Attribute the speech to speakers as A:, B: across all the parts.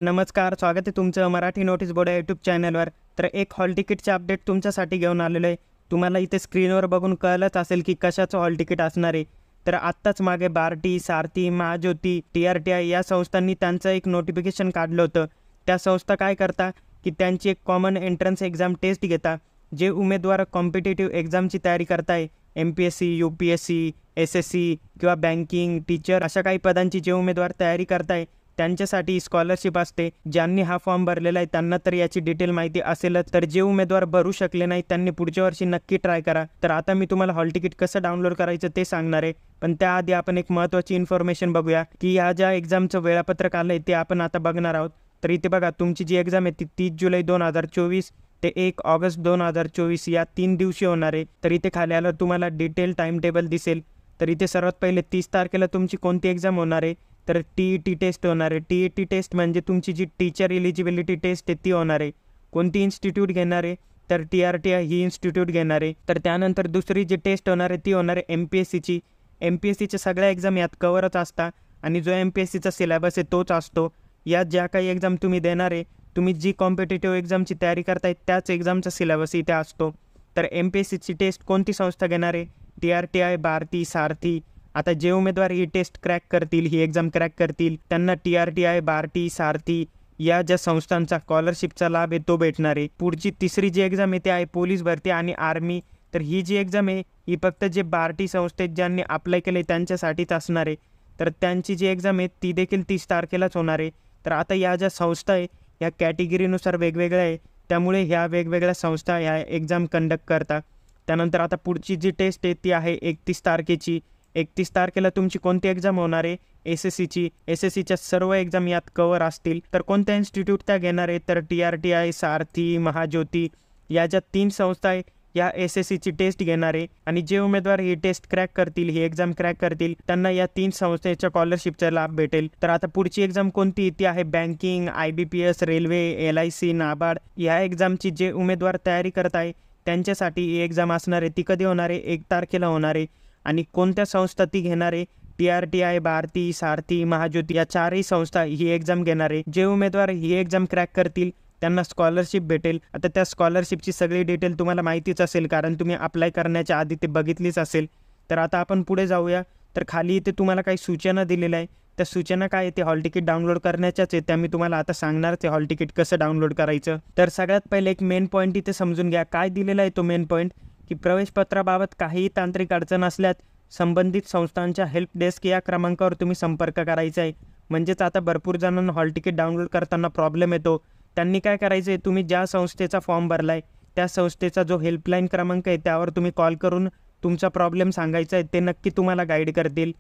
A: नमस्कार, स्वागत आहे तुमचं मराठी नोटीस बोर्ड या यूट्यूब चॅनलवर. तर एक हॉल तिकीटचे अपडेट तुमच्यासाठी घेऊन आलेलो आहे. तुम्हाला इथे स्क्रीनवर बघून कळलंच असेल की कशाचं हॉल तिकीट असणार आहे. तर आत्ताच मागे बार्टी, सारथी, महाज्योती, TRTI या संस्थांनी त्यांचं एक नोटिफिकेशन काढलं होतं. त्या संस्था काय करता की त्यांची एक कॉमन एंट्रन्स एक्झाम टेस्ट घेता. जे उमेदवार कॉम्पिटिटिव्ह एक्झामची तयारी करताय, MPSC, UPSC, SSC किंवा बँकिंग, टीचर अशा काही पदांची जे उमेदवार तयारी करताय त्यांच्यासाठी स्कॉलरशिप असते. ज्यांनी हा फॉर्म भरलेला आहे त्यांना तर याची डिटेल माहिती असेलच. तर जे उमेदवार भरू शकले नाही त्यांनी पुढच्या वर्षी नक्की ट्राय करा. तर आता मी तुम्हाला हॉल तिकीट कसं डाउनलोड करायचं ते सांगणार आहे. पण त्याआधी आपण एक महत्त्वाची इन्फॉर्मेशन बघूया की ह्या ज्या एक्झामचं वेळापत्रक आलं आहे ते आपण आता बघणार आहोत. तर इथे बघा, तुमची जी एक्झाम आहे ती 30 जुलै 2024 ते 1 ऑगस्ट 2024 या 3 दिवशी होणार आहे. तर इथे खाली आलं तुम्हाला डिटेल टाईम टेबल दिसेल. तर इथे सर्वात पहिले 30 तारखेला तुमची कोणती एक्झाम होणार आहे, तर TET टेस्ट होणार आहे. TET टेस्ट म्हणजे तुमची जी टीचर एलिजिबिलिटी टेस्ट आहे ती होणार आहे. कोणती इन्स्टिट्यूट घेणार आहे, तर TRTI ही इन्स्टिट्यूट घेणार आहे. तर त्यानंतर दुसरी जी टेस्ट होणार आहे ती होणार आहे MPSCची. MPSCच्या सगळ्या एक्झाम यात कवरच असतात आणि जो MPSCचा सिलेबस आहे तोच असतो. यात ज्या काही एक्झाम तुम्ही देणार आहे, तुम्ही जी कॉम्पिटिटिव्ह एक्झामची तयारी करताय त्याच एक्झामचा सिलेबस इथे असतो. तर MPSCची टेस्ट कोणती संस्था घेणार आहे, TRTI, बार्टी, सारथी. आता जे उमेदवार ही टेस्ट क्रॅक करतील, ही एक्झाम क्रॅक करतील, त्यांना TRTI, बार्टी, सारथी या ज्या संस्थांचा स्कॉलरशिपचा लाभ आहे तो भेटणार आहे. पुढची तिसरी जी एक्झाम आहे ती आहे पोलीस भरती आणि आर्मी. तर ही जी एक्झाम आहे ही फक्त जे बार्टी संस्थेत ज्यांनी अप्लाय केले त्यांच्यासाठीच असणार आहे. तर त्यांची जी एक्झाम आहे ती देखील 30 तारखेलाच होणार आहे. तर आता या ज्या संस्था आहे या कॅटेगरीनुसार वेगवेगळ्या आहे, त्यामुळे ह्या वेगवेगळ्या संस्था ह्या एक्झाम कंडक्ट करतात. त्यानंतर आता पुढची जी टेस्ट आहे ती आहे 31 तारखेची. 31 तारखेला तुमची कोणती एक्झाम होणार आहे, SSCची. SSCच्या सर्व एक्झाम यात कवर असतील. तर कोणत्या इन्स्टिट्यूट त्या घेणार आहे, तर TRTI, सारथी, महाज्योती या ज्या 3 संस्था आहे या SSCची टेस्ट घेणार आहे. आणि जे उमेदवार ही टेस्ट क्रॅक करतील, ही एक्झाम क्रॅक करतील, त्यांना या 3 संस्थेच्या स्कॉलरशिपचा लाभ भेटेल. तर आता पुढची एक्झाम कोणती ती आहे banking, IBPS, railway, LIC, NABARD या एक्झामची जे उमेदवार तयारी करत आहे त्यांच्यासाठी ही एक्झाम असणार आहे. ती कधी होणार आहे, 1 तारखेला होणार आहे. आणि कोणत्या संस्था ती घेणार आहे, TRTI, बार्टी, सारथी, महाज्योती या 4ही संस्था ही एक्झाम घेणार आहे. जे उमेदवार ही एक्झाम क्रॅक करतील त्यांना स्कॉलरशिप भेटेल. आता त्या स्कॉलरशिपची सगळी डिटेल तुम्हाला माहितीच असेल कारण तुम्ही अप्लाय करण्याच्या आधी ते बघितलीच असेल. तर आता आपण पुढे जाऊया. तर खाली इथे तुम्हाला काही सूचना दिलेल्या आहे. त्या सूचना काय आहे, ते हॉल तिकीट डाउनलोड करण्याच्याच आहे. त्या मी तुम्हाला आता सांगणार ते हॉल तिकीट कसं डाउनलोड करायचं. तर सगळ्यात पहिले एक मेन पॉईंट इथे समजून घ्या. काय दिलेला आहे तो मेन पॉईंट, की प्रवेशपत्राबाबत काहीही तांत्रिक अडचण असल्यास संबंधित संस्थांच्या हेल्प डेस्क या क्रमांकावर तुम्ही संपर्क करायचा आहे. म्हणजेच आता भरपूर जणांना हॉल तिकीट डाउनलोड करताना प्रॉब्लेम येतो. त्यांनी काय करायचं आहे, तुम्ही ज्या संस्थेचा फॉर्म भरला आहे त्या संस्थेचा जो हेल्पलाईन क्रमांक आहे त्यावर तुम्ही कॉल करून तुमचा प्रॉब्लेम सांगायचा आहे. ते नक्की तुम्हाला गाईड करतील.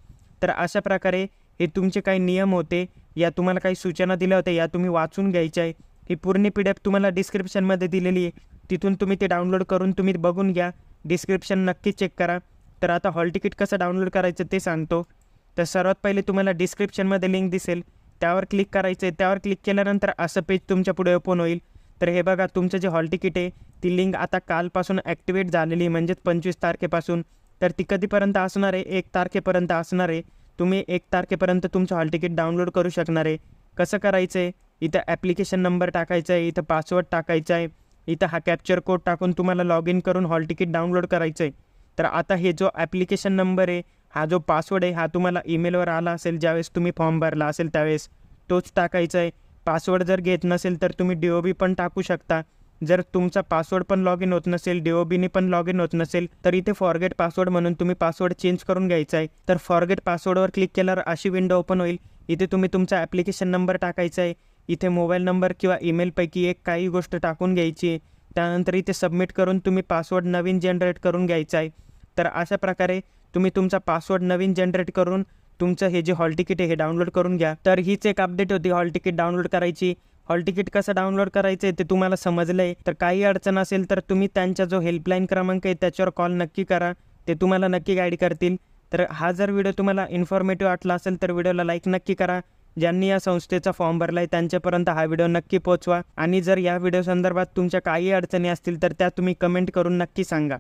A: तर अशा प्रकारे हे तुमचे काही नियम होते, या तुम्हाला काही सूचना दिल्या होत्या, या तुम्ही वाचून घ्यायच्या आहे. ही पूर्ण PDF तुम्हाला डिस्क्रिप्शनमध्ये दिलेली आहे. तिथून तुम्ही ते डाउनलोड करून तुम्ही बघून घ्या. डिस्क्रिप्शन नक्की चेक करा. तर आता हॉल तिकीट कसं डाउनलोड करायचं ते सांगतो. तर सर्वात पहिले तुम्हाला डिस्क्रिप्शनमध्ये लिंक दिसेल, त्यावर क्लिक करायचं आहे. त्यावर क्लिक केल्यानंतर असं पेज तुमच्या पुढे ओपन होईल. तर हे बघा, तुमचं जे हॉल तिकीट आहे ती लिंक आता कालपासून ॲक्टिवेट झालेली आहे, म्हणजेच 25 तारखेपासून. तर ती कधीपर्यंत असणार आहे, 1 तारखेपर्यंत असणार आहे. तुम्ही 1 तारखेपर्यंत तुमचं हॉल तिकीट डाउनलोड करू शकणार आहे. कसं करायचं आहे, इथं ॲप्लिकेशन नंबर टाकायचा आहे, इथं पासवर्ड टाकायचा आहे, इथं हा कॅप्चर कोड टाकून तुम्हाला लॉग इन करून हॉल तिकीट डाउनलोड करायचं आहे. तर आता हे जो ॲप्लिकेशन नंबर आहे, हा जो पासवर्ड आहे, हा तुम्हाला ईमेलवर आला असेल ज्यावेळेस तुम्ही फॉर्म भरला असेल त्यावेळेस तोच टाकायचा आहे. पासवर्ड जर घेत नसेल तर तुम्ही DOB पण टाकू शकता. जर तुमचा पासवर्ड पण लॉग इन होत नसेल, DOBने पण लॉग इन होत नसेल, तर इथे फॉरगेट पासवर्ड म्हणून तुम्ही पासवर्ड चेंज करून घ्यायचा आहे. तर फॉरगेट पासवर्डवर क्लिक केल्यावर अशी विंडो ओपन होईल. इथे तुम्ही तुमचा ॲप्लिकेशन नंबर टाकायचा आहे. इथे मोबाईल नंबर किंवा ईमेलपैकी एक काही गोष्ट टाकून घ्यायची आहे. त्यानंतर इथे सबमिट करून तुम्ही पासवर्ड नवीन जनरेट करून घ्यायचा आहे. तर अशा प्रकारे तुम्ही तुमचा पासवर्ड नवीन जनरेट करून तुमचं हे जे हॉल तिकीट आहे हे डाउनलोड करून घ्या. तर हीच एक अपडेट होती हॉल तिकीट डाउनलोड करायची. हॉल तिकीट कसं डाउनलोड करायचं आहे ते तुम्हाला समजलं आहे. तर काही अडचण असेल तर तुम्ही त्यांचा जो हेल्पलाईन क्रमांक आहे त्याच्यावर कॉल नक्की करा, ते तुम्हाला नक्की गाईड करतील. तर हा जर व्हिडिओ तुम्हाला इन्फॉर्मेटिव्ह वाटला असेल तर व्हिडिओला लाईक नक्की करा. ज्यांनी या संस्थेचा फॉर्म भरला आहे त्यांच्यापर्यंत हा व्हिडिओ नक्की पोहोचवा. आणि जर या व्हिडिओ संदर्भात तुमच्या काही अडचणी असतील तर त्या तुम्ही कमेंट करून नक्की सांगा.